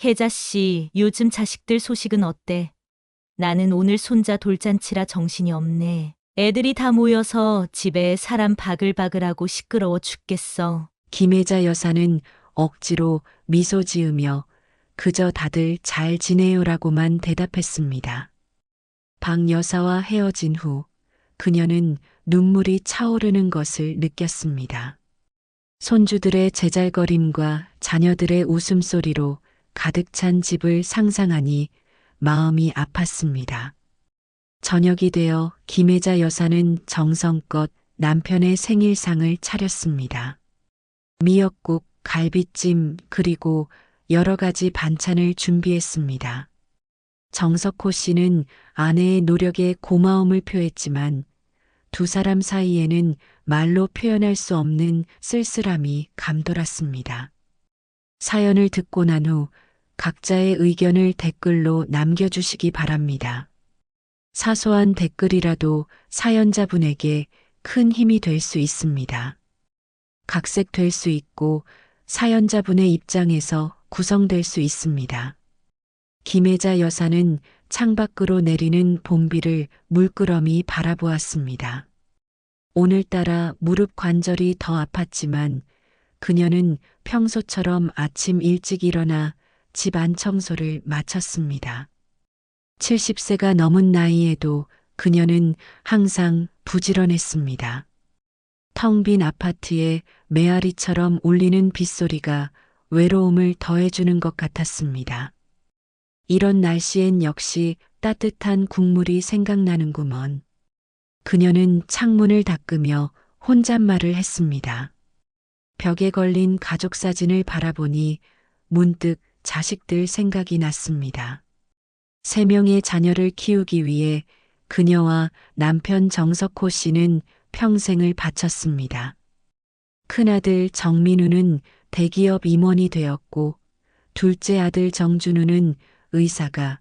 혜자 씨, 요즘 자식들 소식은 어때? 나는 오늘 손자 돌잔치라 정신이 없네. 애들이 다 모여서 집에 사람 바글바글하고 시끄러워 죽겠어. 김혜자 여사는 억지로 미소 지으며 그저 다들 잘 지내요라고만 대답했습니다. 박 여사와 헤어진 후 그녀는 눈물이 차오르는 것을 느꼈습니다. 손주들의 제잘거림과 자녀들의 웃음소리로 가득 찬 집을 상상하니 마음이 아팠습니다. 저녁이 되어 김혜자 여사는 정성껏 남편의 생일상을 차렸습니다. 미역국, 갈비찜, 그리고 여러 가지 반찬을 준비했습니다. 정석호 씨는 아내의 노력에 고마움을 표했지만 두 사람 사이에는 말로 표현할 수 없는 쓸쓸함이 감돌았습니다. 사연을 듣고 난 후 각자의 의견을 댓글로 남겨주시기 바랍니다. 사소한 댓글이라도 사연자분에게 큰 힘이 될 수 있습니다. 각색될 수 있고 사연자분의 입장에서 구성될 수 있습니다. 김혜자 여사는 창밖으로 내리는 봄비를 물끄러미 바라보았습니다. 오늘따라 무릎 관절이 더 아팠지만 그녀는 평소처럼 아침 일찍 일어나 집 안 청소를 마쳤습니다. 70세가 넘은 나이에도 그녀는 항상 부지런했습니다. 텅 빈 아파트에 메아리처럼 울리는 빗소리가 외로움을 더해주는 것 같았습니다. 이런 날씨엔 역시 따뜻한 국물이 생각나는구먼. 그녀는 창문을 닦으며 혼잣말을 했습니다. 벽에 걸린 가족 사진을 바라보니 문득 자식들 생각이 났습니다. 3명의 자녀를 키우기 위해 그녀와 남편 정석호 씨는 평생을 바쳤습니다. 큰아들 정민우는 대기업 임원이 되었고 둘째 아들 정준우는 의사가,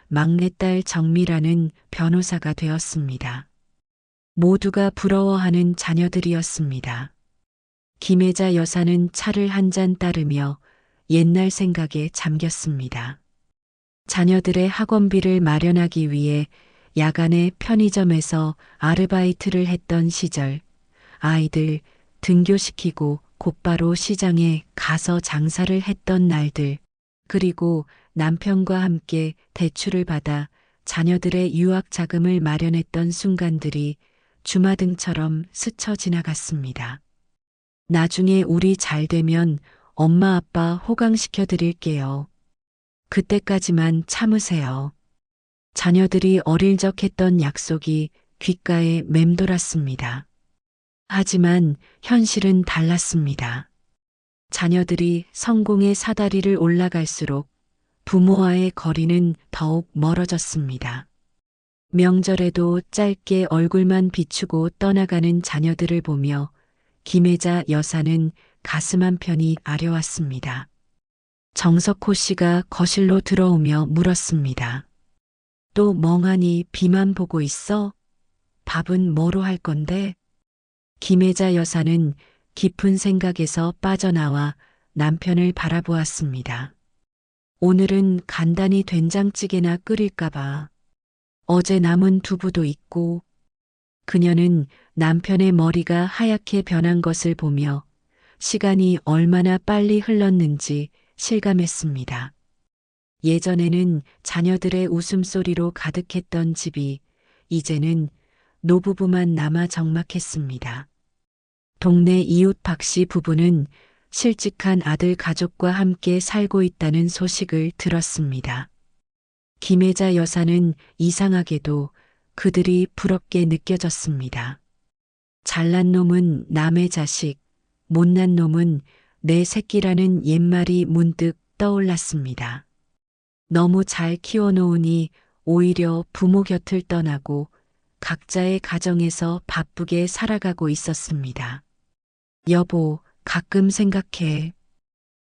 막내딸 정미라는 변호사가 되었습니다. 모두가 부러워하는 자녀들이었습니다. 김혜자 여사는 차를 한 잔 따르며 옛날 생각에 잠겼습니다. 자녀들의 학원비를 마련하기 위해 야간에 편의점에서 아르바이트를 했던 시절, 아이들 등교시키고 곧바로 시장에 가서 장사를 했던 날들, 그리고 남편과 함께 대출을 받아 자녀들의 유학 자금을 마련했던 순간들이 주마등처럼 스쳐 지나갔습니다. 나중에 우리 잘 되면 엄마 아빠 호강시켜 드릴게요. 그때까지만 참으세요. 자녀들이 어릴 적 했던 약속이 귓가에 맴돌았습니다. 하지만 현실은 달랐습니다. 자녀들이 성공의 사다리를 올라갈수록 부모와의 거리는 더욱 멀어졌습니다. 명절에도 짧게 얼굴만 비추고 떠나가는 자녀들을 보며 김혜자 여사는 가슴 한편이 아려왔습니다. 정석호 씨가 거실로 들어오며 물었습니다. 또 멍하니 비만 보고 있어? 밥은 뭐로 할 건데? 김혜자 여사는 깊은 생각에서 빠져나와 남편을 바라보았습니다. 오늘은 간단히 된장찌개나 끓일까봐. 어제 남은 두부도 있고. 그녀는 남편의 머리가 하얗게 변한 것을 보며 시간이 얼마나 빨리 흘렀는지 실감했습니다. 예전에는 자녀들의 웃음소리로 가득했던 집이 이제는 노부부만 남아 적막했습니다. 동네 이웃 박 씨 부부는 실직한 아들 가족과 함께 살고 있다는 소식을 들었습니다. 김혜자 여사는 이상하게도 그들이 부럽게 느껴졌습니다. 잘난 놈은 남의 자식, 못난 놈은 내 새끼라는 옛말이 문득 떠올랐습니다. 너무 잘 키워놓으니 오히려 부모 곁을 떠나고 각자의 가정에서 바쁘게 살아가고 있었습니다. 여보, 가끔 생각해.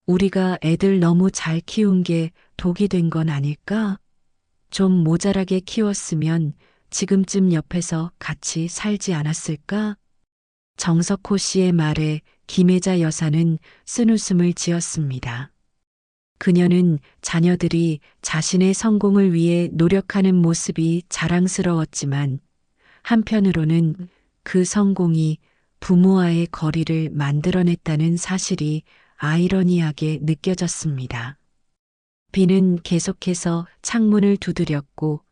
우리가 애들 너무 잘 키운 게 독이 된 건 아닐까? 좀 모자라게 키웠으면 지금쯤 옆에서 같이 살지 않았을까? 정석호 씨의 말에 김혜자 여사는 쓴웃음을 지었습니다. 그녀는 자녀들이 자신의 성공을 위해 노력하는 모습이 자랑스러웠지만 한편으로는 그 성공이 부모와의 거리를 만들어냈다는 사실이 아이러니하게 느껴졌습니다. 비는 계속해서 창문을 두드렸고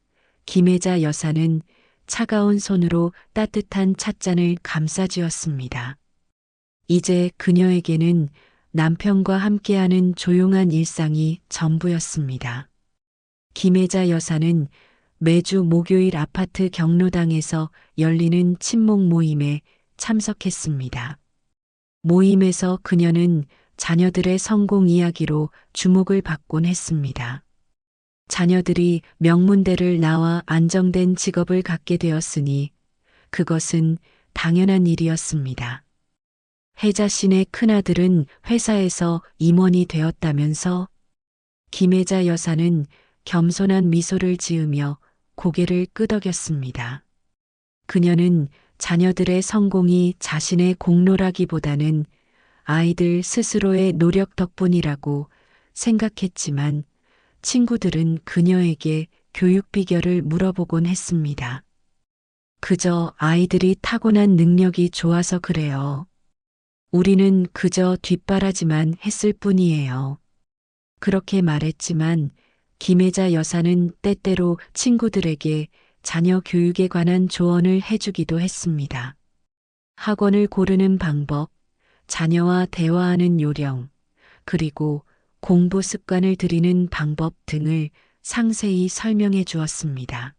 김혜자 여사는 차가운 손으로 따뜻한 찻잔을 감싸쥐었습니다. 이제 그녀에게는 남편과 함께하는 조용한 일상이 전부였습니다. 김혜자 여사는 매주 목요일 아파트 경로당에서 열리는 친목 모임에 참석했습니다. 모임에서 그녀는 자녀들의 성공 이야기로 주목을 받곤 했습니다. 자녀들이 명문대를 나와 안정된 직업을 갖게 되었으니 그것은 당연한 일이었습니다. 혜자 씨네 큰아들은 회사에서 임원이 되었다면서? 김혜자 여사는 겸손한 미소를 지으며 고개를 끄덕였습니다. 그녀는 자녀들의 성공이 자신의 공로라기보다는 아이들 스스로의 노력 덕분이라고 생각했지만 친구들은 그녀에게 교육 비결을 물어보곤 했습니다. 그저 아이들이 타고난 능력이 좋아서 그래요. 우리는 그저 뒷바라지만 했을 뿐이에요. 그렇게 말했지만 김혜자 여사는 때때로 친구들에게 자녀 교육에 관한 조언을 해주기도 했습니다. 학원을 고르는 방법, 자녀와 대화하는 요령, 그리고 공부 습관을 들이는 방법 등을 상세히 설명해 주었습니다.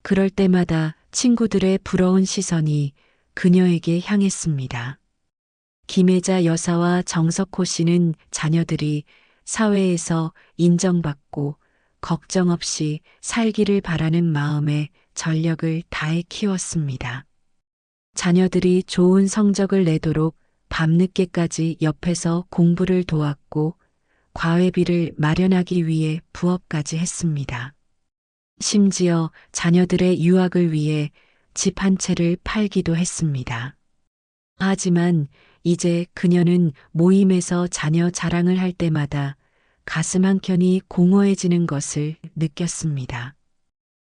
그럴 때마다 친구들의 부러운 시선이 그녀에게 향했습니다. 김혜자 여사와 정석호 씨는 자녀들이 사회에서 인정받고 걱정 없이 살기를 바라는 마음에 전력을 다해 키웠습니다. 자녀들이 좋은 성적을 내도록 밤늦게까지 옆에서 공부를 도왔고 과외비를 마련하기 위해 부업까지 했습니다. 심지어 자녀들의 유학을 위해 집 한 채를 팔기도 했습니다. 하지만 이제 그녀는 모임에서 자녀 자랑을 할 때마다 가슴 한켠이 공허해지는 것을 느꼈습니다.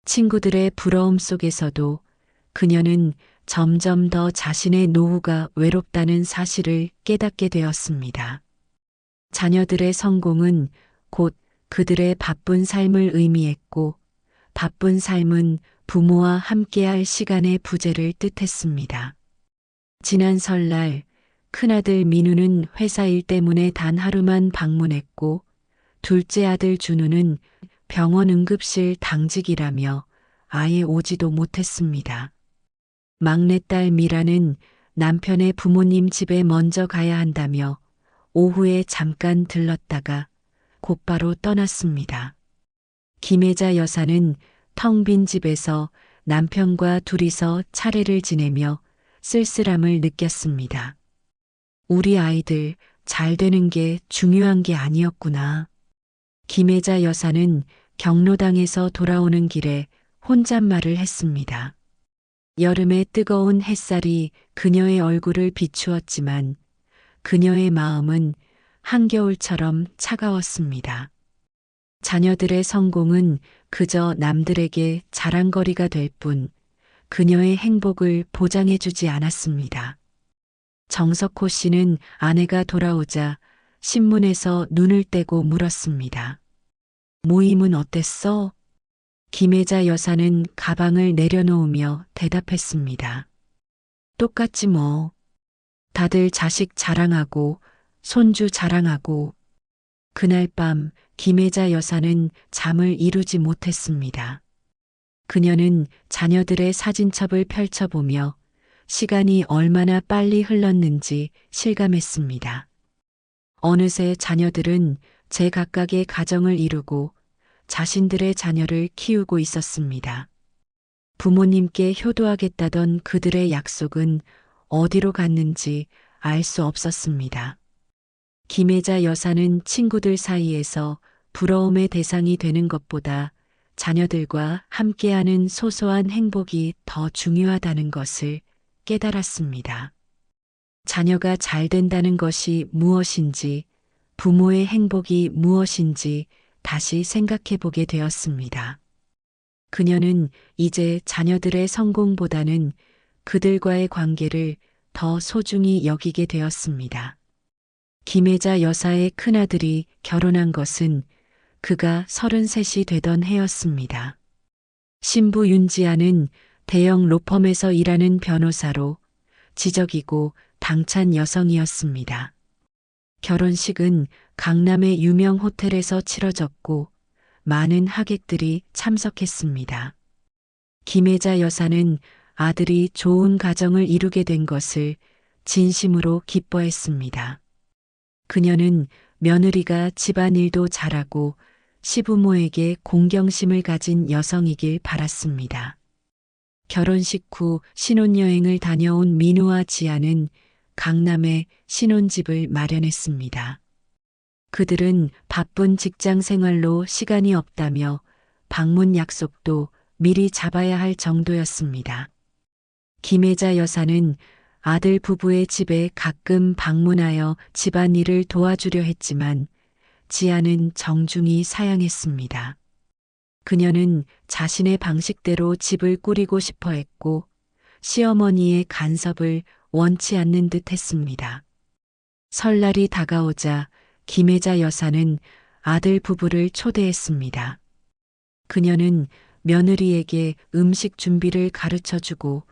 친구들의 부러움 속에서도 그녀는 점점 더 자신의 노후가 외롭다는 사실을 깨닫게 되었습니다. 자녀들의 성공은 곧 그들의 바쁜 삶을 의미했고 바쁜 삶은 부모와 함께할 시간의 부재를 뜻했습니다. 지난 설날 큰아들 민우는 회사 일 때문에 단 하루만 방문했고 둘째 아들 준우는 병원 응급실 당직이라며 아예 오지도 못했습니다. 막내딸 미라는 남편의 부모님 집에 먼저 가야 한다며 오후에 잠깐 들렀다가 곧바로 떠났습니다. 김혜자 여사는 텅 빈 집에서 남편과 둘이서 차례를 지내며 쓸쓸함을 느꼈습니다. 우리 아이들 잘 되는 게 중요한 게 아니었구나. 김혜자 여사는 경로당에서 돌아오는 길에 혼잣말을 했습니다. 여름의 뜨거운 햇살이 그녀의 얼굴을 비추었지만 그녀의 마음은 한겨울처럼 차가웠습니다. 자녀들의 성공은 그저 남들에게 자랑거리가 될 뿐 그녀의 행복을 보장해주지 않았습니다. 정석호 씨는 아내가 돌아오자 신문에서 눈을 떼고 물었습니다. 모임은 어땠어? 김혜자 여사는 가방을 내려놓으며 대답했습니다. 똑같지 뭐. 다들 자식 자랑하고 손주 자랑하고. 그날 밤 김혜자 여사는 잠을 이루지 못했습니다. 그녀는 자녀들의 사진첩을 펼쳐보며 시간이 얼마나 빨리 흘렀는지 실감했습니다. 어느새 자녀들은 제각각의 가정을 이루고 자신들의 자녀를 키우고 있었습니다. 부모님께 효도하겠다던 그들의 약속은 어디로 갔는지 알 수 없었습니다. 김혜자 여사는 친구들 사이에서 부러움의 대상이 되는 것보다 자녀들과 함께하는 소소한 행복이 더 중요하다는 것을 깨달았습니다. 자녀가 잘 된다는 것이 무엇인지, 부모의 행복이 무엇인지 다시 생각해 보게 되었습니다. 그녀는 이제 자녀들의 성공보다는 그들과의 관계를 더 소중히 여기게 되었습니다. 김혜자 여사의 큰아들이 결혼한 것은 그가 33이 되던 해였습니다. 신부 윤지아는 대형 로펌에서 일하는 변호사로 지적이고 당찬 여성이었습니다. 결혼식은 강남의 유명 호텔에서 치러졌고 많은 하객들이 참석했습니다. 김혜자 여사는 아들이 좋은 가정을 이루게 된 것을 진심으로 기뻐했습니다. 그녀는 며느리가 집안일도 잘하고 시부모에게 공경심을 가진 여성이길 바랐습니다. 결혼식 후 신혼여행을 다녀온 민우와 지아는 강남에 신혼집을 마련했습니다. 그들은 바쁜 직장 생활로 시간이 없다며 방문 약속도 미리 잡아야 할 정도였습니다. 김혜자 여사는 아들 부부의 집에 가끔 방문하여 집안일을 도와주려 했지만 지아는 정중히 사양했습니다. 그녀는 자신의 방식대로 집을 꾸리고 싶어 했고 시어머니의 간섭을 원치 않는 듯 했습니다. 설날이 다가오자 김혜자 여사는 아들 부부를 초대했습니다. 그녀는 며느리에게 음식 준비를 가르쳐주고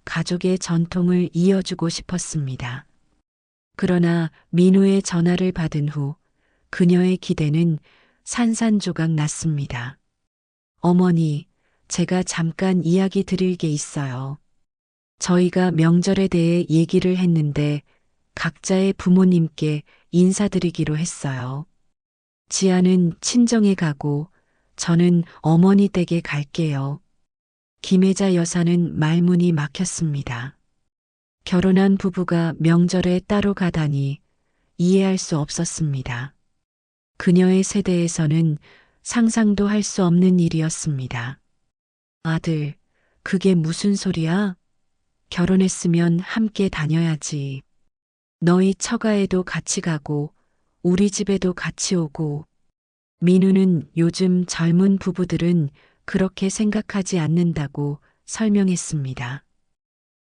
가족의 전통을 이어주고 싶었습니다. 그러나 민우의 전화를 받은 후 그녀의 기대는 산산조각 났습니다. 어머니, 제가 잠깐 이야기 드릴 게 있어요. 저희가 명절에 대해 얘기를 했는데 각자의 부모님께 인사드리기로 했어요. 지아는 친정에 가고 저는 어머니 댁에 갈게요. 김혜자 여사는 말문이 막혔습니다. 결혼한 부부가 명절에 따로 가다니 이해할 수 없었습니다. 그녀의 세대에서는 상상도 할 수 없는 일이었습니다. 아들, 그게 무슨 소리야? 결혼했으면 함께 다녀야지. 너희 처가에도 같이 가고 우리 집에도 같이 오고. 민우는 요즘 젊은 부부들은 그렇게 생각하지 않는다고 설명했습니다.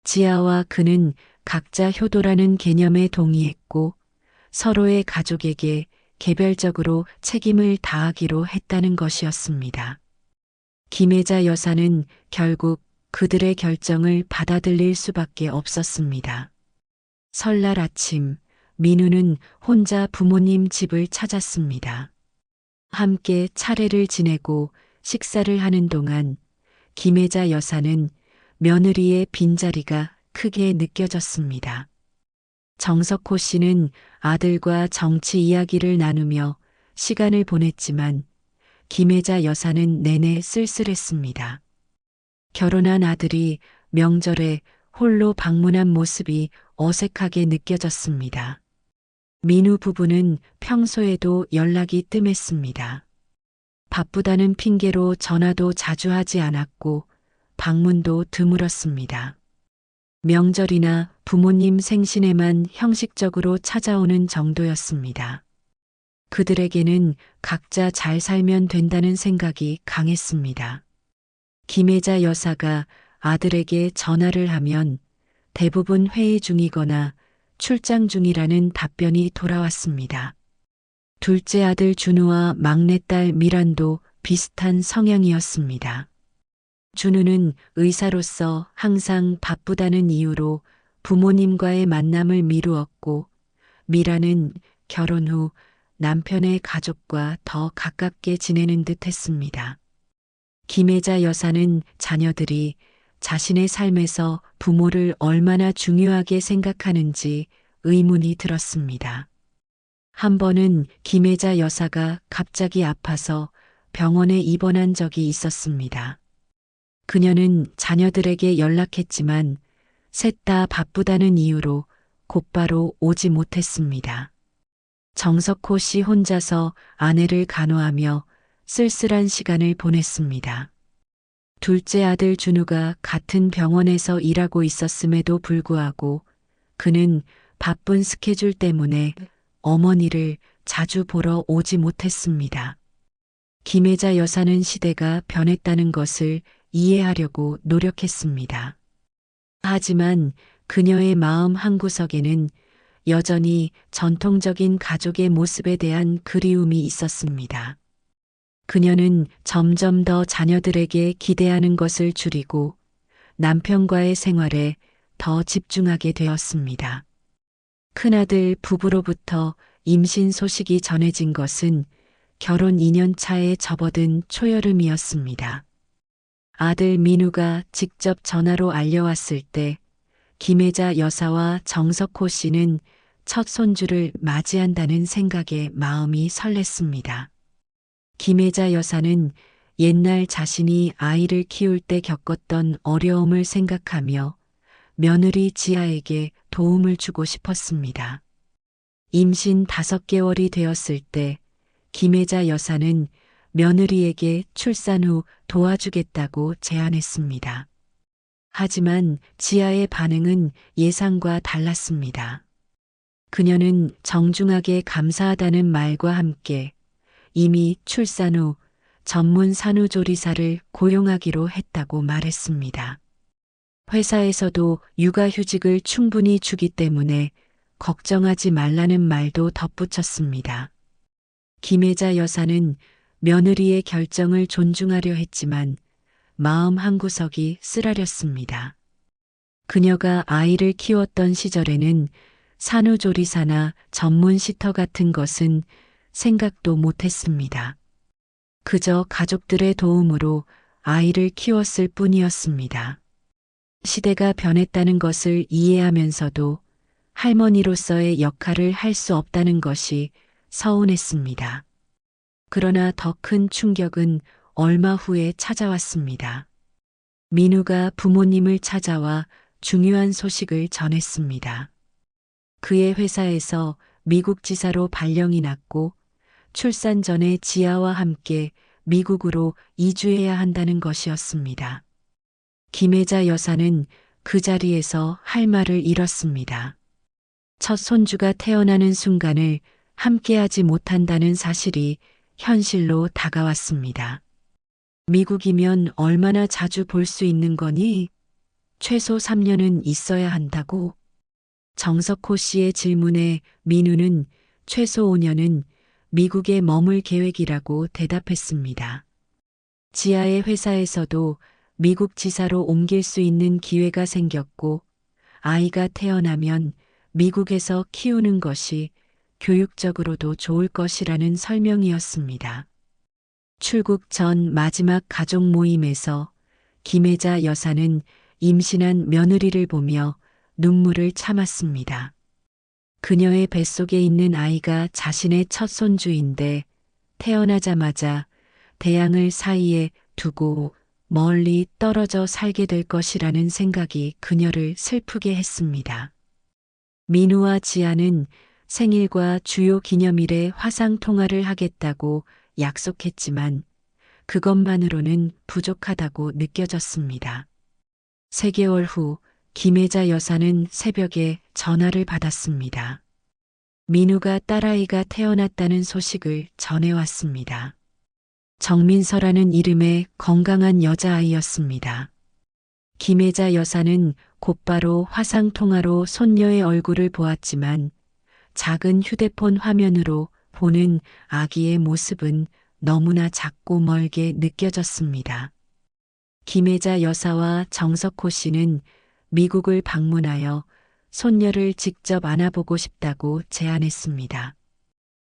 지아와 그는 각자 효도라는 개념에 동의했고 서로의 가족에게 개별적으로 책임을 다하기로 했다는 것이었습니다. 김혜자 여사는 결국 그들의 결정을 받아들일 수밖에 없었습니다. 설날 아침, 민우는 혼자 부모님 집을 찾았습니다. 함께 차례를 지내고 식사를 하는 동안 김혜자 여사는 며느리의 빈자리가 크게 느껴졌습니다. 정석호 씨는 아들과 정치 이야기를 나누며 시간을 보냈지만 김혜자 여사는 내내 쓸쓸했습니다. 결혼한 아들이 명절에 홀로 방문한 모습이 어색하게 느껴졌습니다. 민우 부부는 평소에도 연락이 뜸했습니다. 바쁘다는 핑계로 전화도 자주 하지 않았고 방문도 드물었습니다. 명절이나 부모님 생신에만 형식적으로 찾아오는 정도였습니다. 그들에게는 각자 잘 살면 된다는 생각이 강했습니다. 김혜자 여사가 아들에게 전화를 하면 대부분 회의 중이거나 출장 중이라는 답변이 돌아왔습니다. 둘째 아들 준우와 막내딸 미란도 비슷한 성향이었습니다. 준우는 의사로서 항상 바쁘다는 이유로 부모님과의 만남을 미루었고 미라는 결혼 후 남편의 가족과 더 가깝게 지내는 듯 했습니다. 김혜자 여사는 자녀들이 자신의 삶에서 부모를 얼마나 중요하게 생각하는지 의문이 들었습니다. 한 번은 김혜자 여사가 갑자기 아파서 병원에 입원한 적이 있었습니다. 그녀는 자녀들에게 연락했지만 셋 다 바쁘다는 이유로 곧바로 오지 못했습니다. 정석호 씨 혼자서 아내를 간호하며 쓸쓸한 시간을 보냈습니다. 둘째 아들 준우가 같은 병원에서 일하고 있었음에도 불구하고 그는 바쁜 스케줄 때문에 어머니를 자주 보러 오지 못했습니다. 김혜자 여사는 시대가 변했다는 것을 이해하려고 노력했습니다. 하지만 그녀의 마음 한구석에는 여전히 전통적인 가족의 모습에 대한 그리움이 있었습니다. 그녀는 점점 더 자녀들에게 기대하는 것을 줄이고 남편과의 생활에 더 집중하게 되었습니다. 큰아들 부부로부터 임신 소식이 전해진 것은 결혼 2년 차에 접어든 초여름이었습니다. 아들 민우가 직접 전화로 알려왔을 때 김혜자 여사와 정석호 씨는 첫 손주를 맞이한다는 생각에 마음이 설렜습니다. 김혜자 여사는 옛날 자신이 아이를 키울 때 겪었던 어려움을 생각하며 며느리 지아에게 도움을 주고 싶었습니다. 임신 5개월이 되었을 때 김혜자 여사는 며느리에게 출산 후 도와주겠다고 제안했습니다. 하지만 지아의 반응은 예상과 달랐습니다. 그녀는 정중하게 감사하다는 말과 함께 이미 출산 후 전문 산후조리사를 고용하기로 했다고 말했습니다. 회사에서도 육아휴직을 충분히 주기 때문에 걱정하지 말라는 말도 덧붙였습니다. 김혜자 여사는 며느리의 결정을 존중하려 했지만 마음 한구석이 쓰라렸습니다. 그녀가 아이를 키웠던 시절에는 산후조리사나 전문 시터 같은 것은 생각도 못했습니다. 그저 가족들의 도움으로 아이를 키웠을 뿐이었습니다. 시대가 변했다는 것을 이해하면서도 할머니로서의 역할을 할 수 없다는 것이 서운했습니다. 그러나 더 큰 충격은 얼마 후에 찾아왔습니다. 민우가 부모님을 찾아와 중요한 소식을 전했습니다. 그의 회사에서 미국 지사로 발령이 났고 출산 전에 지아와 함께 미국으로 이주해야 한다는 것이었습니다. 김혜자 여사는 그 자리에서 할 말을 잃었습니다. 첫 손주가 태어나는 순간을 함께하지 못한다는 사실이 현실로 다가왔습니다. 미국이면 얼마나 자주 볼 수 있는 거니? 최소 3년은 있어야 한다고? 정석호 씨의 질문에 민우는 최소 5년은 미국에 머물 계획이라고 대답했습니다. 지아의 회사에서도 미국 지사로 옮길 수 있는 기회가 생겼고 아이가 태어나면 미국에서 키우는 것이 교육적으로도 좋을 것이라는 설명이었습니다. 출국 전 마지막 가족 모임에서 김혜자 여사는 임신한 며느리를 보며 눈물을 참았습니다. 그녀의 뱃속에 있는 아이가 자신의 첫 손주인데 태어나자마자 대양을 사이에 두고 멀리 떨어져 살게 될 것이라는 생각이 그녀를 슬프게 했습니다. 민우와 지아는 생일과 주요 기념일에 화상 통화를 하겠다고 약속했지만 그것만으로는 부족하다고 느껴졌습니다. 3개월 후 김혜자 여사는 새벽에 전화를 받았습니다. 민우가 딸아이가 태어났다는 소식을 전해왔습니다. 정민서라는 이름의 건강한 여자아이였습니다. 김혜자 여사는 곧바로 화상통화로 손녀의 얼굴을 보았지만 작은 휴대폰 화면으로 보는 아기의 모습은 너무나 작고 멀게 느껴졌습니다. 김혜자 여사와 정석호 씨는 미국을 방문하여 손녀를 직접 안아보고 싶다고 제안했습니다.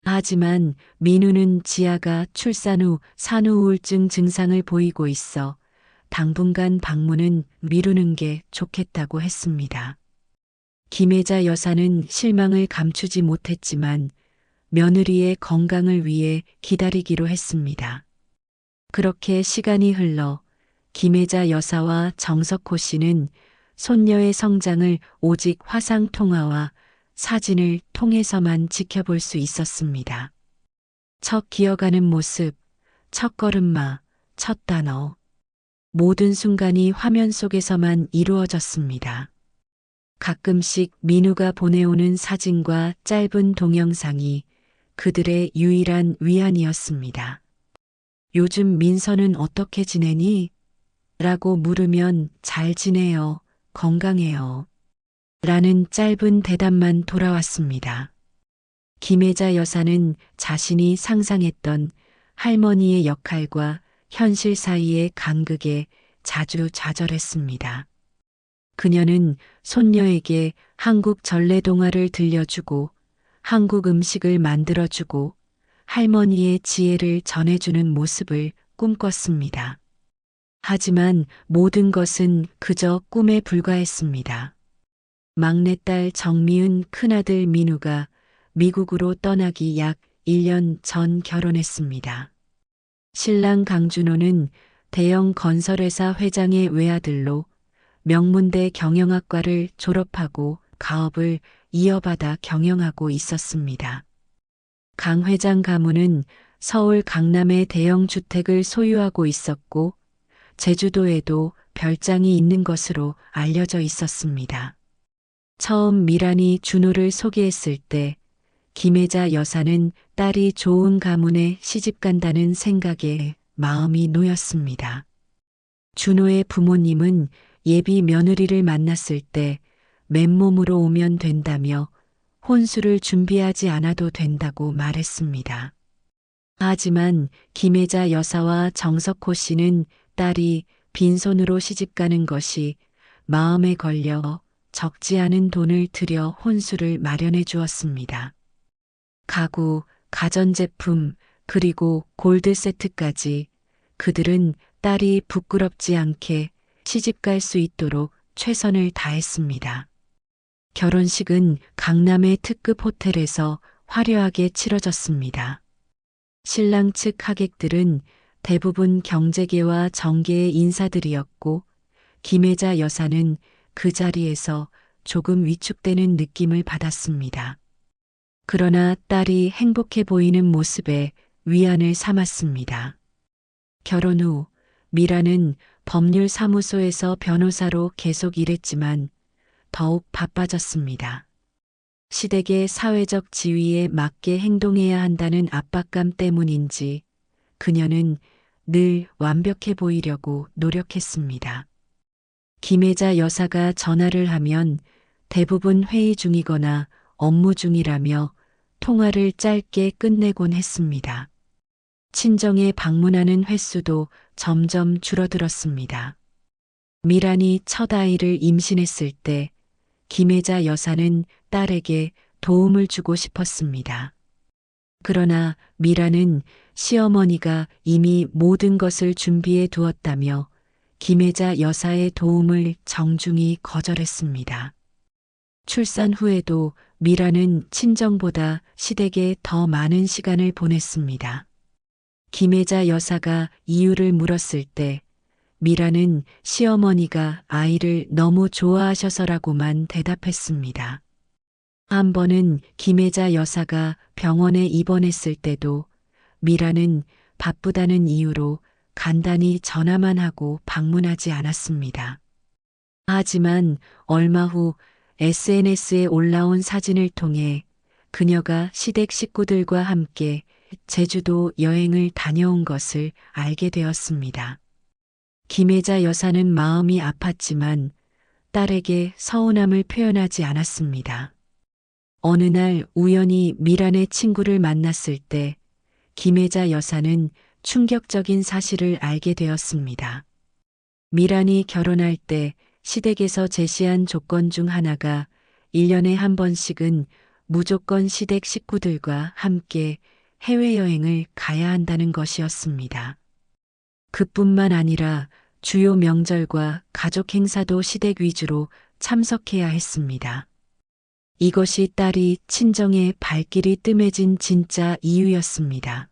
하지만 민우는 지아가 출산 후 산후우울증 증상을 보이고 있어 당분간 방문은 미루는 게 좋겠다고 했습니다. 김혜자 여사는 실망을 감추지 못했지만 며느리의 건강을 위해 기다리기로 했습니다. 그렇게 시간이 흘러 김혜자 여사와 정석호 씨는 손녀의 성장을 오직 화상통화와 사진을 통해서만 지켜볼 수 있었습니다. 첫 기어가는 모습, 첫 걸음마, 첫 단어. 모든 순간이 화면 속에서만 이루어졌습니다. 가끔씩 민우가 보내오는 사진과 짧은 동영상이 그들의 유일한 위안이었습니다. 요즘 민서는 어떻게 지내니? 라고 물으면 잘 지내요. 건강해요. 라는 짧은 대답만 돌아왔습니다. 김혜자 여사는 자신이 상상했던 할머니의 역할과 현실 사이의 간극에 자주 좌절했습니다. 그녀는 손녀에게 한국 전래동화를 들려주고 한국 음식을 만들어주고 할머니의 지혜를 전해주는 모습을 꿈꿨습니다. 하지만 모든 것은 그저 꿈에 불과했습니다. 막내딸 정미은, 큰아들 민우가 미국으로 떠나기 약 1년 전 결혼했습니다. 신랑 강준호는 대형 건설회사 회장의 외아들로 명문대 경영학과를 졸업하고 가업을 이어받아 경영하고 있었습니다. 강 회장 가문은 서울 강남에 대형 주택을 소유하고 있었고 제주도에도 별장이 있는 것으로 알려져 있었습니다. 처음 미란이 준호를 소개했을 때 김혜자 여사는 딸이 좋은 가문에 시집간다는 생각에 마음이 놓였습니다. 준호의 부모님은 예비 며느리를 만났을 때 맨몸으로 오면 된다며 혼수를 준비하지 않아도 된다고 말했습니다. 하지만 김혜자 여사와 정석호 씨는 딸이 빈손으로 시집가는 것이 마음에 걸려 적지 않은 돈을 들여 혼수를 마련해 주었습니다. 가구, 가전제품, 그리고 골드 세트까지 그들은 딸이 부끄럽지 않게 시집갈 수 있도록 최선을 다했습니다. 결혼식은 강남의 특급 호텔에서 화려하게 치러졌습니다. 신랑 측 하객들은 대부분 경제계와 정계의 인사들이었고 김혜자 여사는 그 자리에서 조금 위축되는 느낌을 받았습니다. 그러나 딸이 행복해 보이는 모습에 위안을 삼았습니다. 결혼 후 미라는 법률사무소에서 변호사로 계속 일했지만 더욱 바빠졌습니다. 시댁의 사회적 지위에 맞게 행동해야 한다는 압박감 때문인지 그녀는 늘 완벽해 보이려고 노력했습니다. 김혜자 여사가 전화를 하면 대부분 회의 중이거나 업무 중이라며 통화를 짧게 끝내곤 했습니다. 친정에 방문하는 횟수도 점점 줄어들었습니다. 미란이 첫 아이를 임신했을 때 김혜자 여사는 딸에게 도움을 주고 싶었습니다. 그러나 미라는 시어머니가 이미 모든 것을 준비해 두었다며 김혜자 여사의 도움을 정중히 거절했습니다. 출산 후에도 미라는 친정보다 시댁에 더 많은 시간을 보냈습니다. 김혜자 여사가 이유를 물었을 때 미라는 시어머니가 아이를 너무 좋아하셔서라고만 대답했습니다. 한 번은 김혜자 여사가 병원에 입원했을 때도 미라는 바쁘다는 이유로 간단히 전화만 하고 방문하지 않았습니다. 하지만 얼마 후 SNS에 올라온 사진을 통해 그녀가 시댁 식구들과 함께 제주도 여행을 다녀온 것을 알게 되었습니다. 김혜자 여사는 마음이 아팠지만 딸에게 서운함을 표현하지 않았습니다. 어느 날 우연히 미란의 친구를 만났을 때 김혜자 여사는 충격적인 사실을 알게 되었습니다. 미란이 결혼할 때 시댁에서 제시한 조건 중 하나가 1년에 한 번씩은 무조건 시댁 식구들과 함께 해외여행을 가야 한다는 것이었습니다. 그뿐만 아니라 주요 명절과 가족 행사도 시댁 위주로 참석해야 했습니다. 이것이 딸이 친정에 발길이 뜸해진 진짜 이유였습니다.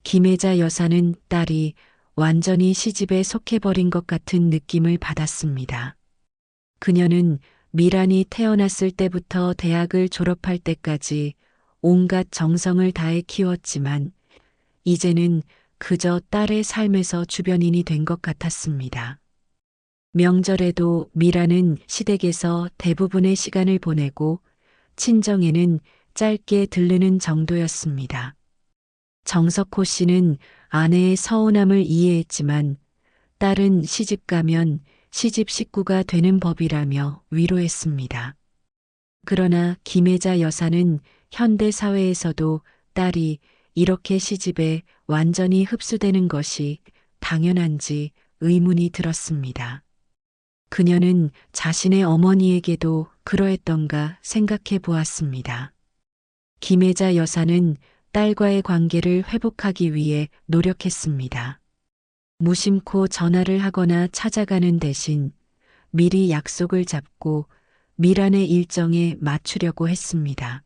김혜자 여사는 딸이 완전히 시집에 속해버린 것 같은 느낌을 받았습니다. 그녀는 미란이 태어났을 때부터 대학을 졸업할 때까지 온갖 정성을 다해 키웠지만 이제는 그저 딸의 삶에서 주변인이 된 것 같았습니다. 명절에도 미라는 시댁에서 대부분의 시간을 보내고 친정에는 짧게 들르는 정도였습니다. 정석호 씨는 아내의 서운함을 이해했지만 딸은 시집 가면 시집 식구가 되는 법이라며 위로했습니다. 그러나 김혜자 여사는 현대 사회에서도 딸이 이렇게 시집에 완전히 흡수되는 것이 당연한지 의문이 들었습니다. 그녀는 자신의 어머니에게도 그러했던가 생각해 보았습니다. 김혜자 여사는 딸과의 관계를 회복하기 위해 노력했습니다. 무심코 전화를 하거나 찾아가는 대신 미리 약속을 잡고 미란의 일정에 맞추려고 했습니다.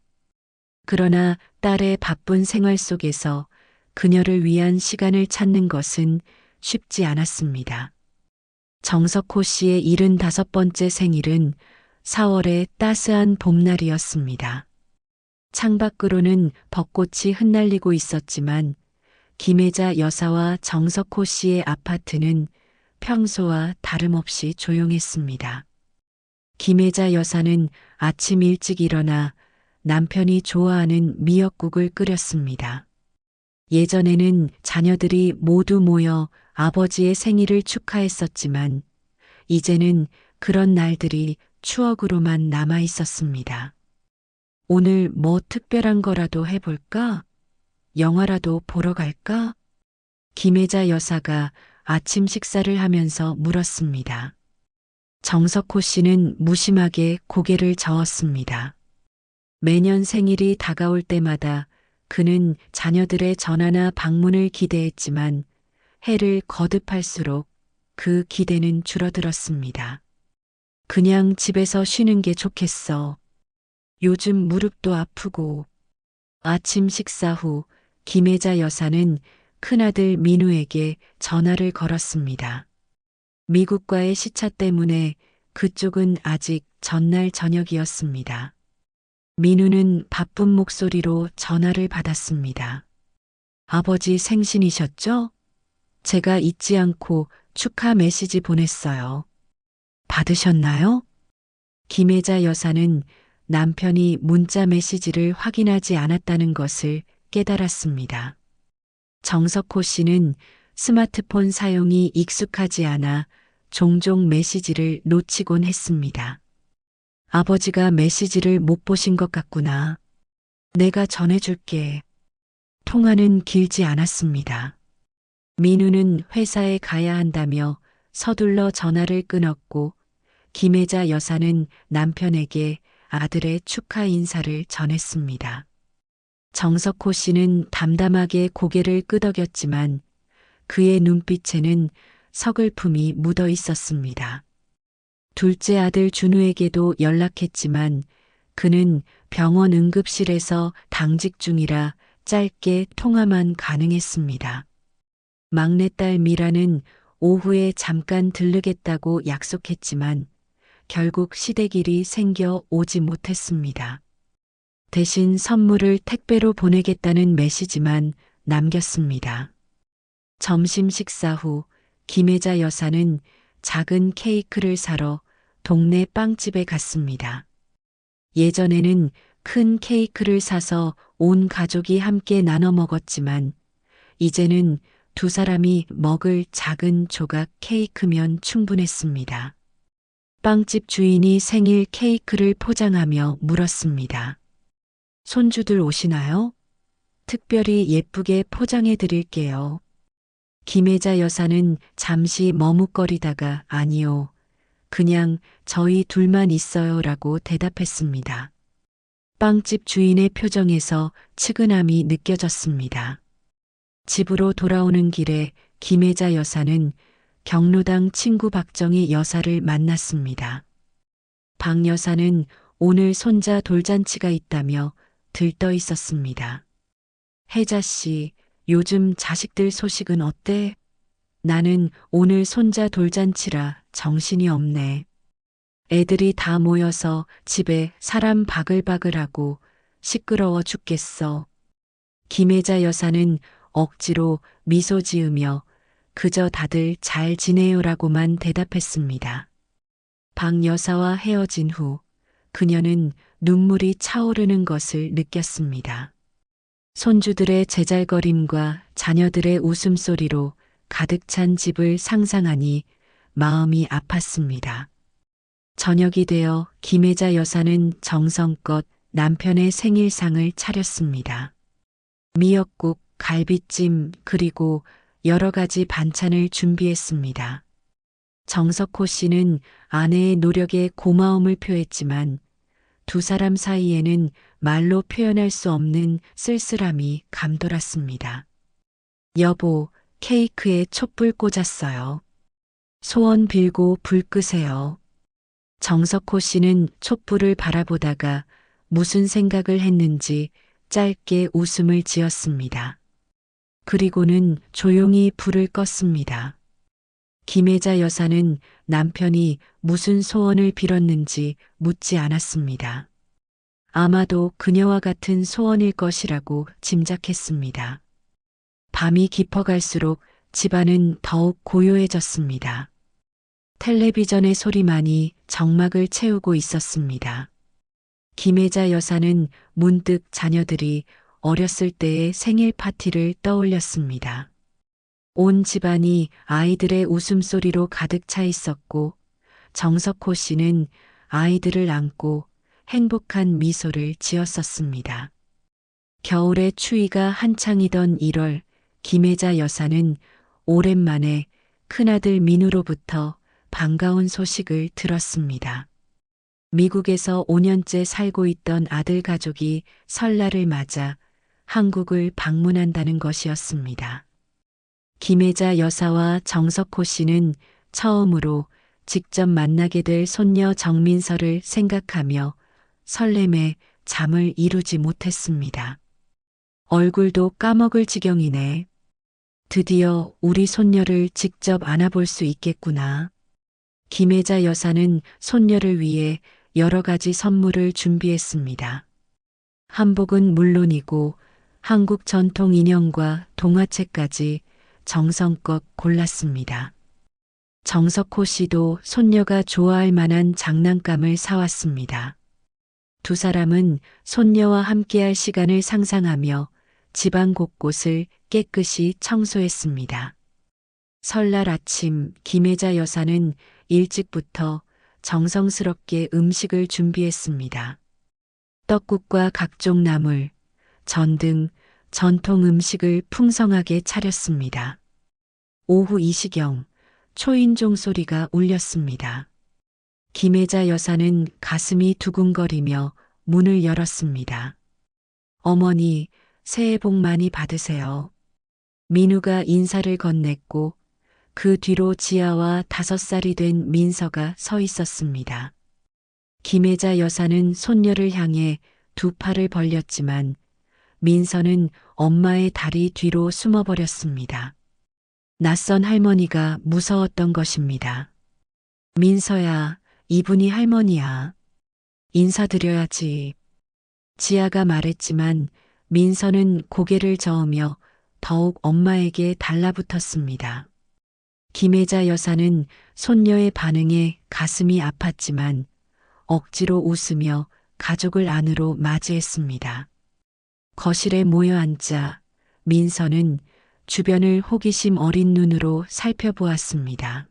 그러나 딸의 바쁜 생활 속에서 그녀를 위한 시간을 찾는 것은 쉽지 않았습니다. 정석호 씨의 75번째 생일은 4월의 따스한 봄날이었습니다. 창밖으로는 벚꽃이 흩날리고 있었지만 김혜자 여사와 정석호 씨의 아파트는 평소와 다름없이 조용했습니다. 김혜자 여사는 아침 일찍 일어나 남편이 좋아하는 미역국을 끓였습니다. 예전에는 자녀들이 모두 모여 아버지의 생일을 축하했었지만 이제는 그런 날들이 추억으로만 남아 있었습니다. 오늘 뭐 특별한 거라도 해볼까? 영화라도 보러 갈까? 김혜자 여사가 아침 식사를 하면서 물었습니다. 정석호 씨는 무심하게 고개를 저었습니다. 매년 생일이 다가올 때마다 그는 자녀들의 전화나 방문을 기대했지만 해를 거듭할수록 그 기대는 줄어들었습니다. 그냥 집에서 쉬는 게 좋겠어. 요즘 무릎도 아프고. 아침 식사 후 김혜자 여사는 큰아들 민우에게 전화를 걸었습니다. 미국과의 시차 때문에 그쪽은 아직 전날 저녁이었습니다. 민우는 바쁜 목소리로 전화를 받았습니다. 아버지 생신이셨죠? 제가 잊지 않고 축하 메시지 보냈어요. 받으셨나요? 김혜자 여사는 남편이 문자 메시지를 확인하지 않았다는 것을 깨달았습니다. 정석호 씨는 스마트폰 사용이 익숙하지 않아 종종 메시지를 놓치곤 했습니다. 아버지가 메시지를 못 보신 것 같구나. 내가 전해줄게. 통화는 길지 않았습니다. 민우는 회사에 가야 한다며 서둘러 전화를 끊었고 김혜자 여사는 남편에게 아들의 축하 인사를 전했습니다. 정석호 씨는 담담하게 고개를 끄덕였지만 그의 눈빛에는 서글픔이 묻어 있었습니다. 둘째 아들 준우에게도 연락했지만 그는 병원 응급실에서 당직 중이라 짧게 통화만 가능했습니다. 막내딸 미라는 오후에 잠깐 들르겠다고 약속했지만 결국 시댁일이 생겨 오지 못했습니다. 대신 선물을 택배로 보내겠다는 메시지만 남겼습니다. 점심 식사 후 김혜자 여사는 작은 케이크를 사러 동네 빵집에 갔습니다. 예전에는 큰 케이크를 사서 온 가족이 함께 나눠 먹었지만 이제는 두 사람이 먹을 작은 조각 케이크면 충분했습니다. 빵집 주인이 생일 케이크를 포장하며 물었습니다. 손주들 오시나요? 특별히 예쁘게 포장해 드릴게요. 김혜자 여사는 잠시 머뭇거리다가 아니요. 그냥 저희 둘만 있어요라고 대답했습니다. 빵집 주인의 표정에서 측은함이 느껴졌습니다. 집으로 돌아오는 길에 김혜자 여사는 경로당 친구 박정희 여사를 만났습니다. 박 여사는 오늘 손자 돌잔치가 있다며 들떠 있었습니다. 혜자 씨, 요즘 자식들 소식은 어때? 나는 오늘 손자 돌잔치라 정신이 없네. 애들이 다 모여서 집에 사람 바글바글하고 시끄러워 죽겠어. 김혜자 여사는 억지로 미소 지으며 그저 다들 잘 지내요라고만 대답했습니다. 박 여사와 헤어진 후 그녀는 눈물이 차오르는 것을 느꼈습니다. 손주들의 제잘거림과 자녀들의 웃음소리로 가득 찬 집을 상상하니 마음이 아팠습니다. 저녁이 되어 김혜자 여사는 정성껏 남편의 생일상을 차렸습니다. 미역국, 갈비찜, 그리고 여러 가지 반찬을 준비했습니다. 정석호 씨는 아내의 노력에 고마움을 표했지만 두 사람 사이에는 말로 표현할 수 없는 쓸쓸함이 감돌았습니다. 여보, 케이크에 촛불 꽂았어요. 소원 빌고 불 끄세요. 정석호 씨는 촛불을 바라보다가 무슨 생각을 했는지 짧게 웃음을 지었습니다. 그리고는 조용히 불을 껐습니다. 김혜자 여사는 남편이 무슨 소원을 빌었는지 묻지 않았습니다. 아마도 그녀와 같은 소원일 것이라고 짐작했습니다. 밤이 깊어갈수록 집안은 더욱 고요해졌습니다. 텔레비전의 소리만이 정막을 채우고 있었습니다. 김혜자 여사는 문득 자녀들이 어렸을 때의 생일 파티를 떠올렸습니다. 온 집안이 아이들의 웃음소리로 가득 차 있었고 정석호 씨는 아이들을 안고 행복한 미소를 지었었습니다. 겨울의 추위가 한창이던 1월, 김혜자 여사는 오랜만에 큰아들 민우로부터 반가운 소식을 들었습니다. 미국에서 5년째 살고 있던 아들 가족이 설날을 맞아 한국을 방문한다는 것이었습니다. 김혜자 여사와 정석호 씨는 처음으로 직접 만나게 될 손녀 정민서를 생각하며 설렘에 잠을 이루지 못했습니다. 얼굴도 까먹을 지경이네. 드디어 우리 손녀를 직접 안아볼 수 있겠구나. 김혜자 여사는 손녀를 위해 여러 가지 선물을 준비했습니다. 한복은 물론이고 한국 전통 인형과 동화책까지 정성껏 골랐습니다. 정석호 씨도 손녀가 좋아할 만한 장난감을 사왔습니다. 두 사람은 손녀와 함께할 시간을 상상하며 집안 곳곳을 깨끗이 청소했습니다. 설날 아침 김혜자 여사는 일찍부터 정성스럽게 음식을 준비했습니다. 떡국과 각종 나물, 전 등 전통 음식을 풍성하게 차렸습니다. 오후 이시경 초인종 소리가 울렸습니다. 김혜자 여사는 가슴이 두근거리며 문을 열었습니다. 어머니, 새해 복 많이 받으세요. 민우가 인사를 건넸고 그 뒤로 지아와 5살이 된 민서가 서 있었습니다. 김혜자 여사는 손녀를 향해 두 팔을 벌렸지만 민서는 엄마의 다리 뒤로 숨어버렸습니다. 낯선 할머니가 무서웠던 것입니다. 민서야, 이분이 할머니야. 인사드려야지. 지아가 말했지만 민서는 고개를 저으며 더욱 엄마에게 달라붙었습니다. 김혜자 여사는 손녀의 반응에 가슴이 아팠지만 억지로 웃으며 가족을 안으로 맞이했습니다. 거실에 모여 앉자 민서는 주변을 호기심 어린 눈으로 살펴보았습니다.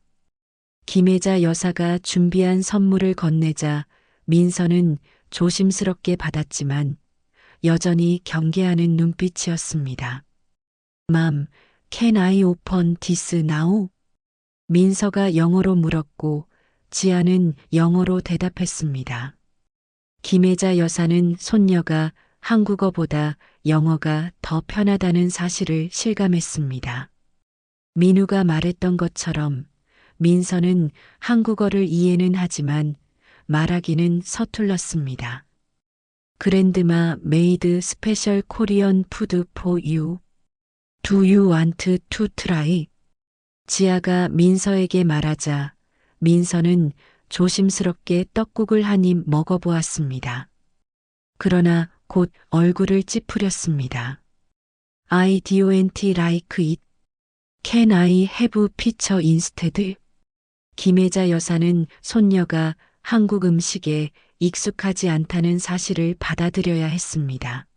김혜자 여사가 준비한 선물을 건네자 민서는 조심스럽게 받았지만 여전히 경계하는 눈빛이었습니다. Mom, can I open this now? 민서가 영어로 물었고 지아는 영어로 대답했습니다. 김혜자 여사는 손녀가 한국어보다 영어가 더 편하다는 사실을 실감했습니다. 민우가 말했던 것처럼 민서는 한국어를 이해는 하지만 말하기는 서툴렀습니다. 그랜드마 메이드 스페셜 코리안 푸드 포 유. Do you want to try? 지아가 민서에게 말하자 민서는 조심스럽게 떡국을 한 입 먹어보았습니다. 그러나 곧 얼굴을 찌푸렸습니다. I don't like it. Can I have picture instead? 김혜자 여사는 손녀가 한국 음식에 익숙하지 않다는 사실을 받아들여야 했습니다.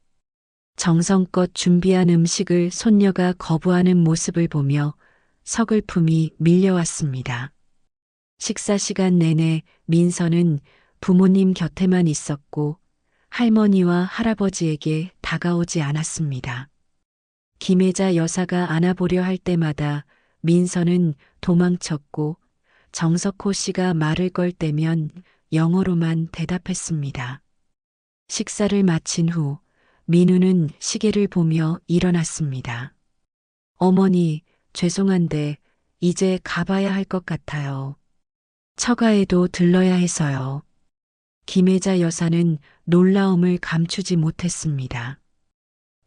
정성껏 준비한 음식을 손녀가 거부하는 모습을 보며 서글픔이 밀려왔습니다. 식사 시간 내내 민서는 부모님 곁에만 있었고 할머니와 할아버지에게 다가오지 않았습니다. 김혜자 여사가 안아보려 할 때마다 민서는 도망쳤고 정석호 씨가 말을 걸 때면 영어로만 대답했습니다. 식사를 마친 후 민우는 시계를 보며 일어났습니다. 어머니, 죄송한데 이제 가봐야 할 것 같아요. 처가에도 들러야 해서요. 김혜자 여사는 놀라움을 감추지 못했습니다.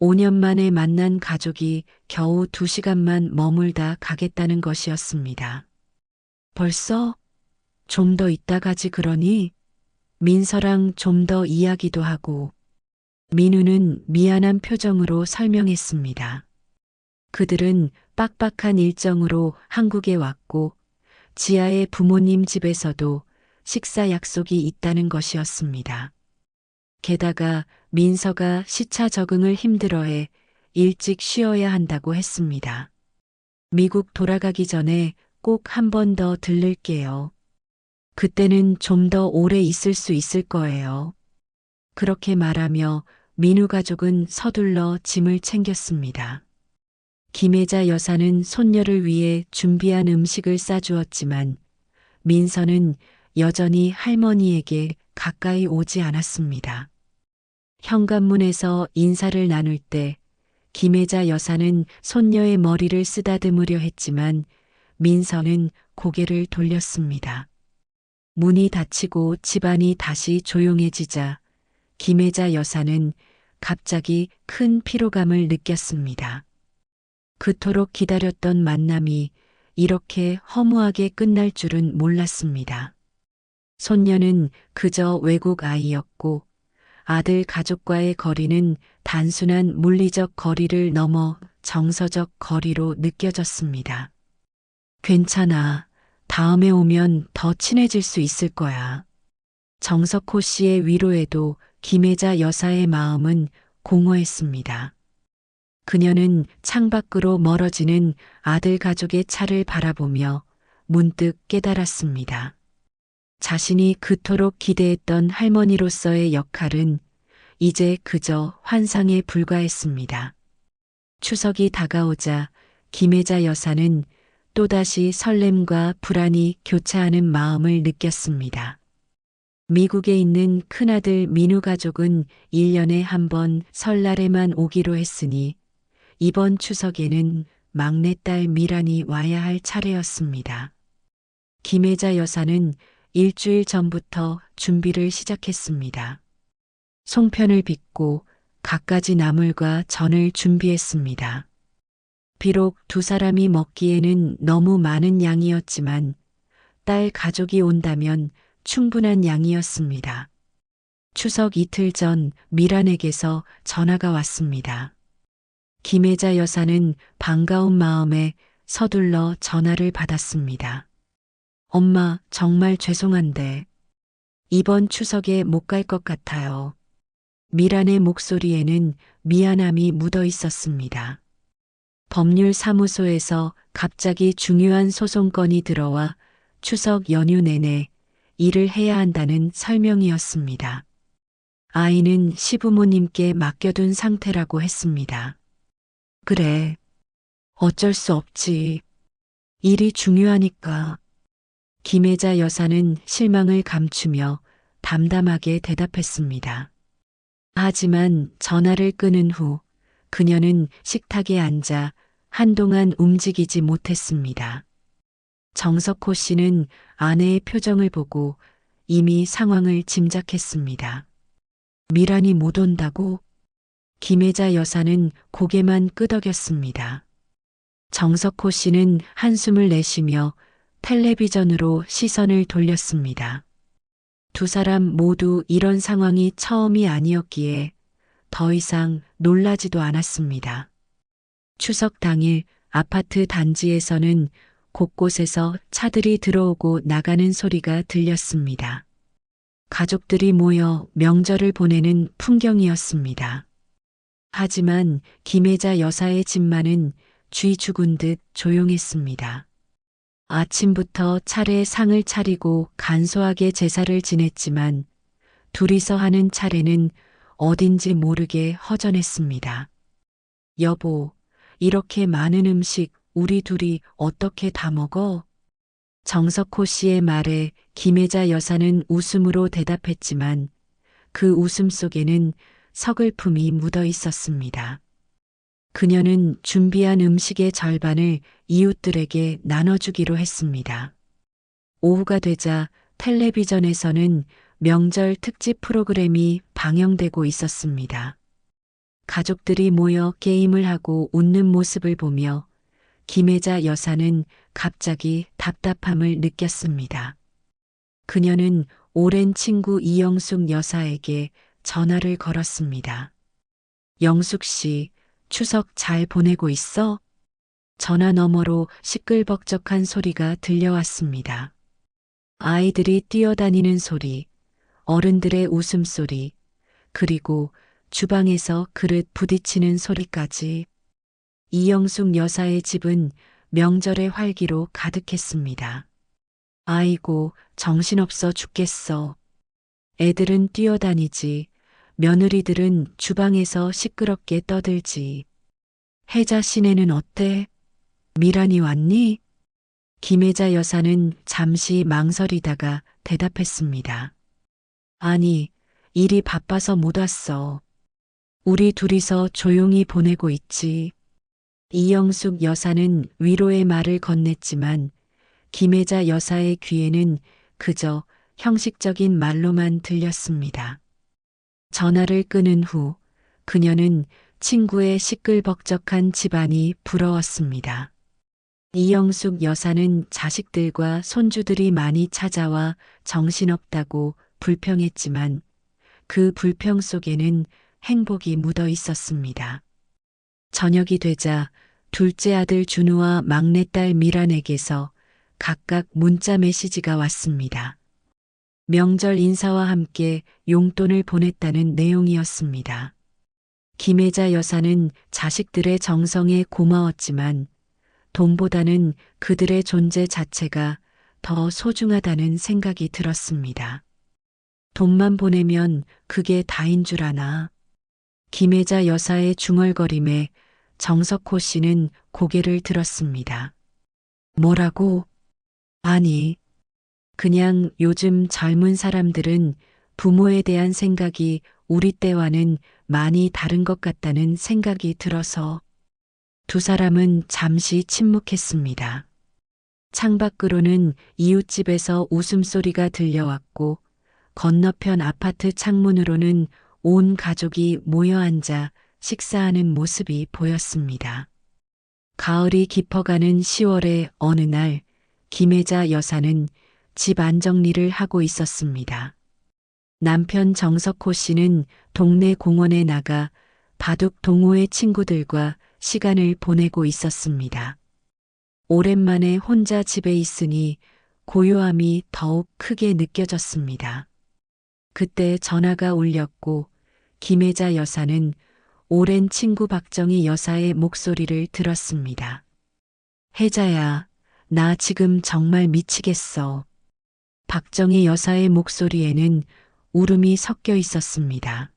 5년 만에 만난 가족이 겨우 2시간만 머물다 가겠다는 것이었습니다. 벌써? 좀 더 있다 가지 그러니? 민서랑 좀 더 이야기도 하고. 민우는 미안한 표정으로 설명했습니다. 그들은 빡빡한 일정으로 한국에 왔고 지아의 부모님 집에서도 식사 약속이 있다는 것이었습니다. 게다가 민서가 시차 적응을 힘들어해 일찍 쉬어야 한다고 했습니다. 미국 돌아가기 전에 꼭 한 번 더 들를게요. 그때는 좀 더 오래 있을 수 있을 거예요. 그렇게 말하며 민우 가족은 서둘러 짐을 챙겼습니다. 김혜자 여사는 손녀를 위해 준비한 음식을 싸주었지만 민서는 여전히 할머니에게 가까이 오지 않았습니다. 현관문에서 인사를 나눌 때 김혜자 여사는 손녀의 머리를 쓰다듬으려 했지만 민서는 고개를 돌렸습니다. 문이 닫히고 집안이 다시 조용해지자 김혜자 여사는 갑자기 큰 피로감을 느꼈습니다. 그토록 기다렸던 만남이 이렇게 허무하게 끝날 줄은 몰랐습니다. 손녀는 그저 외국 아이였고 아들 가족과의 거리는 단순한 물리적 거리를 넘어 정서적 거리로 느껴졌습니다. 괜찮아. 다음에 오면 더 친해질 수 있을 거야. 정석호 씨의 위로에도 김혜자 여사의 마음은 공허했습니다. 그녀는 창밖으로 멀어지는 아들 가족의 차를 바라보며 문득 깨달았습니다. 자신이 그토록 기대했던 할머니로서의 역할은 이제 그저 환상에 불과했습니다. 추석이 다가오자 김혜자 여사는 또다시 설렘과 불안이 교차하는 마음을 느꼈습니다. 미국에 있는 큰아들 민우 가족은 1년에 한 번 설날에만 오기로 했으니 이번 추석에는 막내딸 미란이 와야 할 차례였습니다. 김혜자 여사는 일주일 전부터 준비를 시작했습니다. 송편을 빚고 갖가지 나물과 전을 준비했습니다. 비록 두 사람이 먹기에는 너무 많은 양이었지만 딸 가족이 온다면 충분한 양이었습니다. 추석 이틀 전 미란에게서 전화가 왔습니다. 김혜자 여사는 반가운 마음에 서둘러 전화를 받았습니다. 엄마, 정말 죄송한데 이번 추석에 못 갈 것 같아요. 미란의 목소리에는 미안함이 묻어 있었습니다. 법률사무소에서 갑자기 중요한 소송건이 들어와 추석 연휴 내내 일을 해야 한다는 설명이었습니다. 아이는 시부모님께 맡겨둔 상태라고 했습니다. 그래, 어쩔 수 없지. 일이 중요하니까. 김혜자 여사는 실망을 감추며 담담하게 대답했습니다. 하지만 전화를 끊은 후 그녀는 식탁에 앉아 한동안 움직이지 못했습니다. 정석호 씨는 아내의 표정을 보고 이미 상황을 짐작했습니다. 미란이 못 온다고? 김혜자 여사는 고개만 끄덕였습니다. 정석호 씨는 한숨을 내쉬며 텔레비전으로 시선을 돌렸습니다. 두 사람 모두 이런 상황이 처음이 아니었기에 더 이상 놀라지도 않았습니다. 추석 당일 아파트 단지에서는 곳곳에서 차들이 들어오고 나가는 소리가 들렸습니다. 가족들이 모여 명절을 보내는 풍경이었습니다. 하지만 김혜자 여사의 집만은 쥐 죽은 듯 조용했습니다. 아침부터 차례 상을 차리고 간소하게 제사를 지냈지만 둘이서 하는 차례는 어딘지 모르게 허전했습니다. 여보, 이렇게 많은 음식 우리 둘이 어떻게 다 먹어? 정석호 씨의 말에 김혜자 여사는 웃음으로 대답했지만 그 웃음 속에는 서글픔이 묻어 있었습니다. 그녀는 준비한 음식의 절반을 이웃들에게 나눠주기로 했습니다. 오후가 되자 텔레비전에서는 명절 특집 프로그램이 방영되고 있었습니다. 가족들이 모여 게임을 하고 웃는 모습을 보며 김혜자 여사는 갑자기 답답함을 느꼈습니다. 그녀는 오랜 친구 이영숙 여사에게 전화를 걸었습니다. 영숙 씨, 추석 잘 보내고 있어? 전화 너머로 시끌벅적한 소리가 들려왔습니다. 아이들이 뛰어다니는 소리, 어른들의 웃음소리, 그리고 주방에서 그릇 부딪히는 소리까지. 이영숙 여사의 집은 명절의 활기로 가득했습니다. 아이고, 정신없어 죽겠어. 애들은 뛰어다니지, 며느리들은 주방에서 시끄럽게 떠들지. 혜자 씨네는 어때? 미란이 왔니? 김혜자 여사는 잠시 망설이다가 대답했습니다. 아니, 일이 바빠서 못 왔어. 우리 둘이서 조용히 보내고 있지. 이영숙 여사는 위로의 말을 건넸지만 김혜자 여사의 귀에는 그저 형식적인 말로만 들렸습니다. 전화를 끊은 후 그녀는 친구의 시끌벅적한 집안이 부러웠습니다. 이영숙 여사는 자식들과 손주들이 많이 찾아와 정신없다고 불평했지만 그 불평 속에는 행복이 묻어 있었습니다. 저녁이 되자 둘째 아들 준우와 막내딸 미란에게서 각각 문자 메시지가 왔습니다. 명절 인사와 함께 용돈을 보냈다는 내용이었습니다. 김혜자 여사는 자식들의 정성에 고마웠지만 돈보다는 그들의 존재 자체가 더 소중하다는 생각이 들었습니다. 돈만 보내면 그게 다인 줄 아나. 김혜자 여사의 중얼거림에 정석호 씨는 고개를 들었습니다. 뭐라고? 아니, 그냥 요즘 젊은 사람들은 부모에 대한 생각이 우리 때와는 많이 다른 것 같다는 생각이 들어서. 두 사람은 잠시 침묵했습니다. 창밖으로는 이웃집에서 웃음소리가 들려왔고 건너편 아파트 창문으로는 온 가족이 모여 앉아 식사하는 모습이 보였습니다. 가을이 깊어가는 10월의 어느 날 김혜자 여사는 집 안정리를 하고 있었습니다. 남편 정석호 씨는 동네 공원에 나가 바둑 동호회 친구들과 시간을 보내고 있었습니다. 오랜만에 혼자 집에 있으니 고요함이 더욱 크게 느껴졌습니다. 그때 전화가 울렸고 김혜자 여사는 오랜 친구 박정희 여사의 목소리를 들었습니다. 혜자야, 나 지금 정말 미치겠어. 박정희 여사의 목소리에는 울음이 섞여 있었습니다.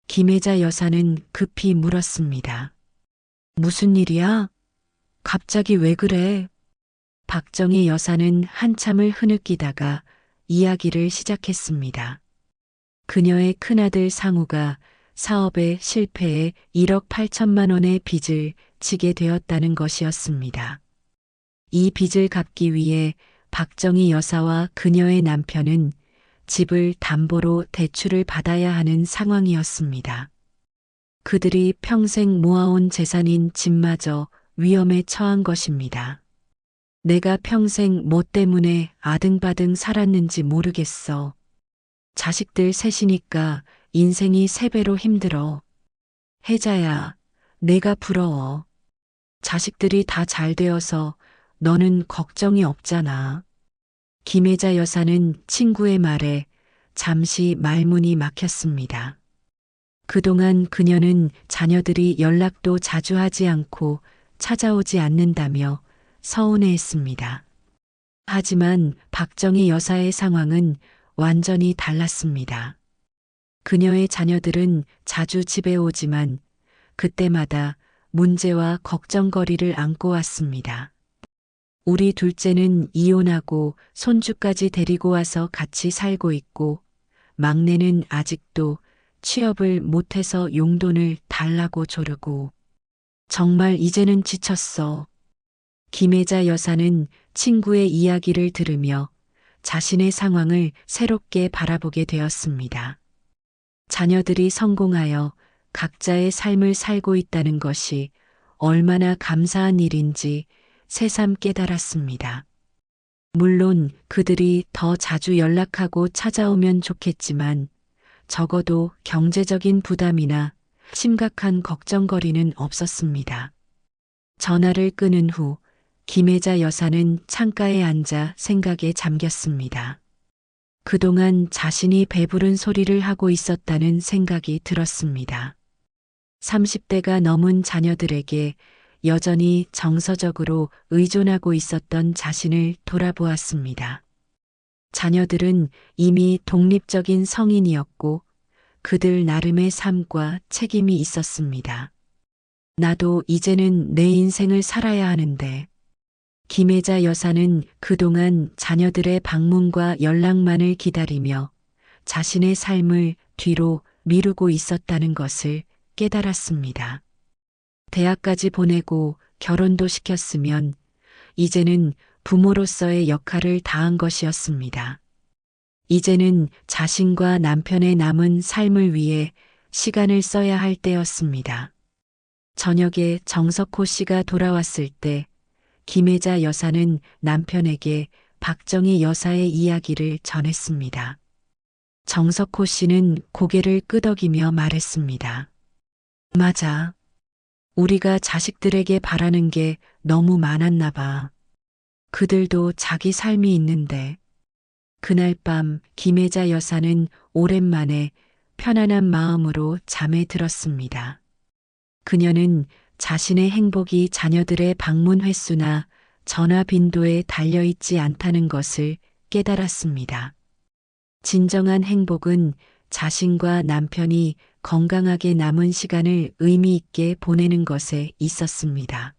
김혜자 여사는 급히 물었습니다. 무슨 일이야? 갑자기 왜 그래? 박정희 여사는 한참을 흐느끼다가 이야기를 시작했습니다. 그녀의 큰아들 상우가 사업에 실패해 1억 8천만 원의 빚을 지게 되었다는 것이었습니다. 이 빚을 갚기 위해 박정희 여사와 그녀의 남편은 집을 담보로 대출을 받아야 하는 상황이었습니다. 그들이 평생 모아온 재산인 집마저 위험에 처한 것입니다. 내가 평생 뭐 때문에 아등바등 살았는지 모르겠어. 자식들 셋이니까 인생이 3배로 힘들어. 혜자야, 내가 부러워. 자식들이 다 잘 되어서 너는 걱정이 없잖아. 김혜자 여사는 친구의 말에 잠시 말문이 막혔습니다. 그동안 그녀는 자녀들이 연락도 자주 하지 않고 찾아오지 않는다며 서운해했습니다. 하지만 박정희 여사의 상황은 완전히 달랐습니다. 그녀의 자녀들은 자주 집에 오지만 그때마다 문제와 걱정거리를 안고 왔습니다. 우리 둘째는 이혼하고 손주까지 데리고 와서 같이 살고 있고 막내는 아직도 취업을 못해서 용돈을 달라고 조르고 정말 이제는 지쳤어. 김혜자 여사는 친구의 이야기를 들으며 자신의 상황을 새롭게 바라보게 되었습니다. 자녀들이 성공하여 각자의 삶을 살고 있다는 것이 얼마나 감사한 일인지 새삼 깨달았습니다. 물론 그들이 더 자주 연락하고 찾아오면 좋겠지만 적어도 경제적인 부담이나 심각한 걱정거리는 없었습니다. 전화를 끊은 후 김혜자 여사는 창가에 앉아 생각에 잠겼습니다. 그동안 자신이 배부른 소리를 하고 있었다는 생각이 들었습니다. 30대가 넘은 자녀들에게 여전히 정서적으로 의존하고 있었던 자신을 돌아보았습니다. 자녀들은 이미 독립적인 성인이었고 그들 나름의 삶과 책임이 있었습니다. 나도 이제는 내 인생을 살아야 하는데 김혜자 여사는 그동안 자녀들의 방문과 연락만을 기다리며 자신의 삶을 뒤로 미루고 있었다는 것을 깨달았습니다. 대학까지 보내고 결혼도 시켰으면 이제는 부모로서의 역할을 다한 것이었습니다. 이제는 자신과 남편의 남은 삶을 위해 시간을 써야 할 때였습니다. 저녁에 정석호 씨가 돌아왔을 때 김혜자 여사는 남편에게 박정희 여사의 이야기를 전했습니다. 정석호 씨는 고개를 끄덕이며 말했습니다. 맞아. 우리가 자식들에게 바라는 게 너무 많았나 봐. 그들도 자기 삶이 있는데. 그날 밤 김혜자 여사는 오랜만에 편안한 마음으로 잠에 들었습니다. 그녀는 자신의 행복이 자녀들의 방문 횟수나 전화 빈도에 달려있지 않다는 것을 깨달았습니다. 진정한 행복은 자신과 남편이 건강하게 남은 시간을 의미 있게 보내는 것에 있었습니다.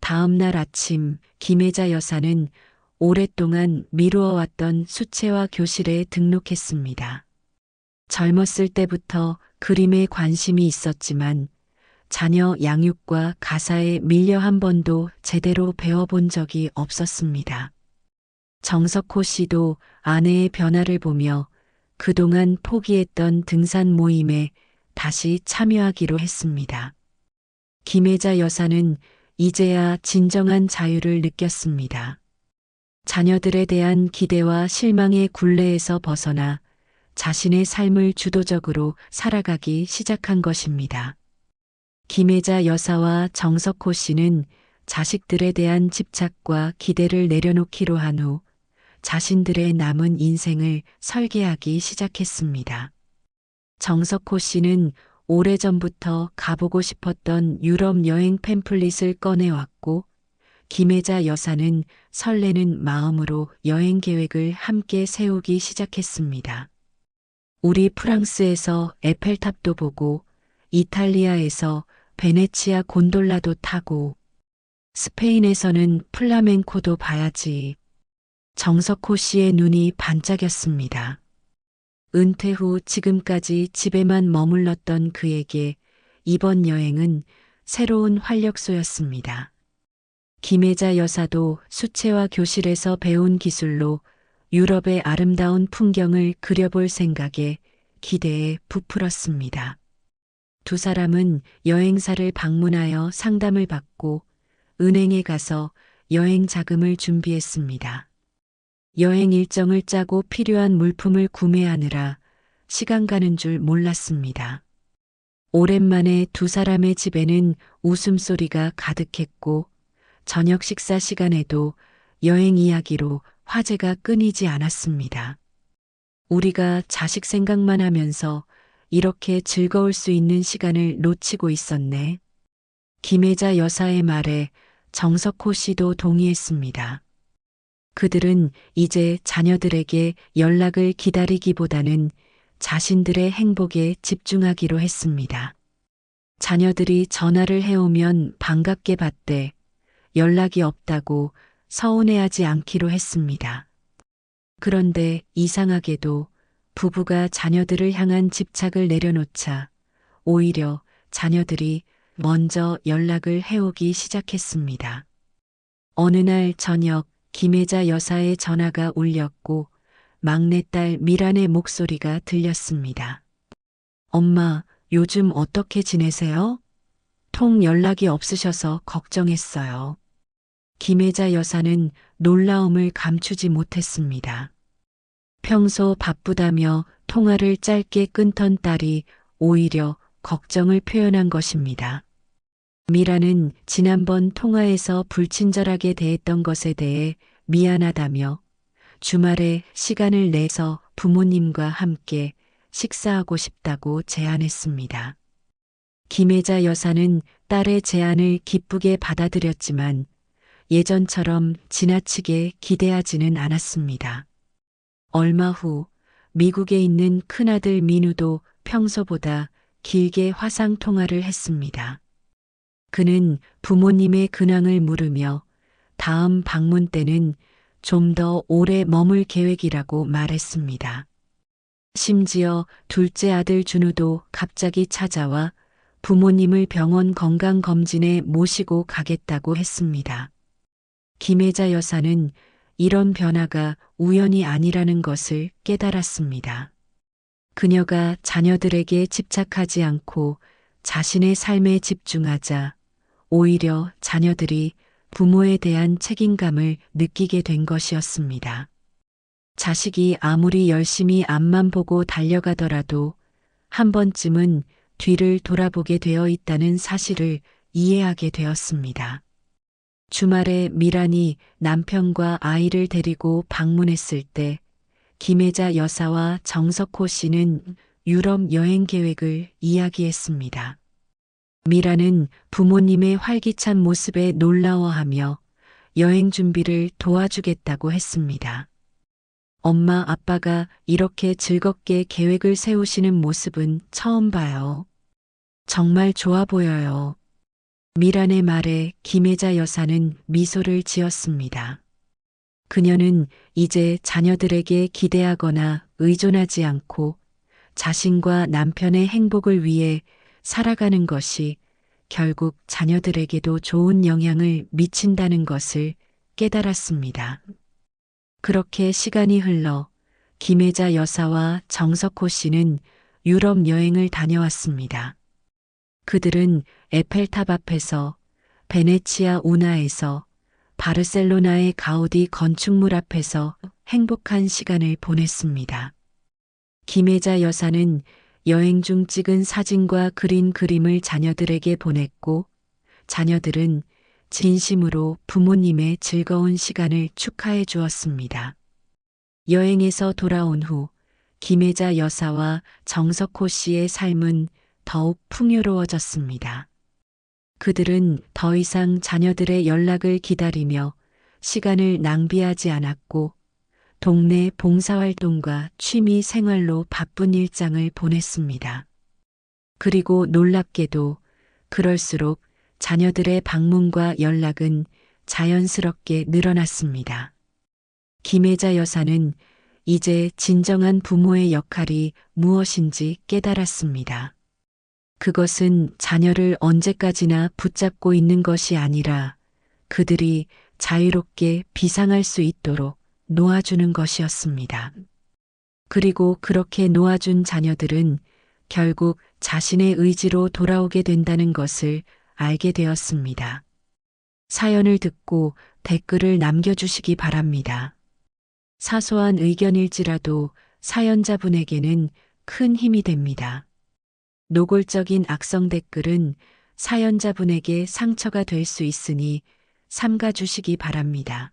다음 날 아침 김혜자 여사는 오랫동안 미루어왔던 수채화 교실에 등록했습니다. 젊었을 때부터 그림에 관심이 있었지만 자녀 양육과 가사에 밀려 한 번도 제대로 배워본 적이 없었습니다. 정석호 씨도 아내의 변화를 보며 그동안 포기했던 등산 모임에 다시 참여하기로 했습니다. 김혜자 여사는 이제야 진정한 자유를 느꼈습니다. 자녀들에 대한 기대와 실망의 굴레에서 벗어나 자신의 삶을 주도적으로 살아가기 시작한 것입니다. 김혜자 여사와 정석호 씨는 자식들에 대한 집착과 기대를 내려놓기로 한 후 자신들의 남은 인생을 설계하기 시작했습니다. 정석호 씨는 오래전부터 가보고 싶었던 유럽 여행 팸플릿을 꺼내왔고 김혜자 여사는 설레는 마음으로 여행 계획을 함께 세우기 시작했습니다. 우리 프랑스에서 에펠탑도 보고 이탈리아에서 베네치아 곤돌라도 타고 스페인에서는 플라멩코도 봐야지. 정석호 씨의 눈이 반짝였습니다. 은퇴 후 지금까지 집에만 머물렀던 그에게 이번 여행은 새로운 활력소였습니다. 김혜자 여사도 수채화 교실에서 배운 기술로 유럽의 아름다운 풍경을 그려볼 생각에 기대에 부풀었습니다. 두 사람은 여행사를 방문하여 상담을 받고 은행에 가서 여행 자금을 준비했습니다. 여행 일정을 짜고 필요한 물품을 구매하느라 시간 가는 줄 몰랐습니다. 오랜만에 두 사람의 집에는 웃음소리가 가득했고 저녁 식사 시간에도 여행 이야기로 화제가 끊이지 않았습니다. 우리가 자식 생각만 하면서 이렇게 즐거울 수 있는 시간을 놓치고 있었네. 김혜자 여사의 말에 정석호 씨도 동의했습니다. 그들은 이제 자녀들에게 연락을 기다리기보다는 자신들의 행복에 집중하기로 했습니다. 자녀들이 전화를 해오면 반갑게 받되 연락이 없다고 서운해하지 않기로 했습니다. 그런데 이상하게도 부부가 자녀들을 향한 집착을 내려놓자 오히려 자녀들이 먼저 연락을 해오기 시작했습니다. 어느 날 저녁 김혜자 여사의 전화가 울렸고 막내딸 미란의 목소리가 들렸습니다. 엄마, 요즘 어떻게 지내세요? 통 연락이 없으셔서 걱정했어요. 김혜자 여사는 놀라움을 감추지 못했습니다. 평소 바쁘다며 통화를 짧게 끊던 딸이 오히려 걱정을 표현한 것입니다. 미라는 지난번 통화에서 불친절하게 대했던 것에 대해 미안하다며 주말에 시간을 내서 부모님과 함께 식사하고 싶다고 제안했습니다. 김혜자 여사는 딸의 제안을 기쁘게 받아들였지만 예전처럼 지나치게 기대하지는 않았습니다. 얼마 후 미국에 있는 큰아들 민우도 평소보다 길게 화상 통화를 했습니다. 그는 부모님의 근황을 물으며 다음 방문 때는 좀 더 오래 머물 계획이라고 말했습니다. 심지어 둘째 아들 준우도 갑자기 찾아와 부모님을 병원 건강검진에 모시고 가겠다고 했습니다. 김혜자 여사는 이런 변화가 우연이 아니라는 것을 깨달았습니다. 그녀가 자녀들에게 집착하지 않고 자신의 삶에 집중하자 오히려 자녀들이 부모에 대한 책임감을 느끼게 된 것이었습니다. 자식이 아무리 열심히 앞만 보고 달려가더라도 한 번쯤은 뒤를 돌아보게 되어 있다는 사실을 이해하게 되었습니다. 주말에 미란이 남편과 아이를 데리고 방문했을 때 김혜자 여사와 정석호 씨는 유럽 여행 계획을 이야기했습니다. 미라는 부모님의 활기찬 모습에 놀라워하며 여행 준비를 도와주겠다고 했습니다. 엄마, 아빠가 이렇게 즐겁게 계획을 세우시는 모습은 처음 봐요. 정말 좋아 보여요. 미란의 말에 김혜자 여사는 미소를 지었습니다. 그녀는 이제 자녀들에게 기대하거나 의존하지 않고 자신과 남편의 행복을 위해 살아가는 것이 결국 자녀들에게도 좋은 영향을 미친다는 것을 깨달았습니다. 그렇게 시간이 흘러 김혜자 여사와 정석호 씨는 유럽 여행을 다녀왔습니다. 그들은 에펠탑 앞에서, 베네치아 운하에서, 바르셀로나의 가우디 건축물 앞에서 행복한 시간을 보냈습니다. 김혜자 여사는 여행 중 찍은 사진과 그린 그림을 자녀들에게 보냈고 자녀들은 진심으로 부모님의 즐거운 시간을 축하해 주었습니다. 여행에서 돌아온 후 김혜자 여사와 정석호 씨의 삶은 더욱 풍요로워졌습니다. 그들은 더 이상 자녀들의 연락을 기다리며 시간을 낭비하지 않았고 동네 봉사활동과 취미 생활로 바쁜 일상을 보냈습니다. 그리고 놀랍게도 그럴수록 자녀들의 방문과 연락은 자연스럽게 늘어났습니다. 김혜자 여사는 이제 진정한 부모의 역할이 무엇인지 깨달았습니다. 그것은 자녀를 언제까지나 붙잡고 있는 것이 아니라 그들이 자유롭게 비상할 수 있도록 놓아주는 것이었습니다. 그리고 그렇게 놓아준 자녀들은 결국 자신의 의지로 돌아오게 된다는 것을 알게 되었습니다. 사연을 듣고 댓글을 남겨주시기 바랍니다. 사소한 의견일지라도 사연자분에게는 큰 힘이 됩니다. 노골적인 악성 댓글은 사연자분에게 상처가 될 수 있으니 삼가주시기 바랍니다.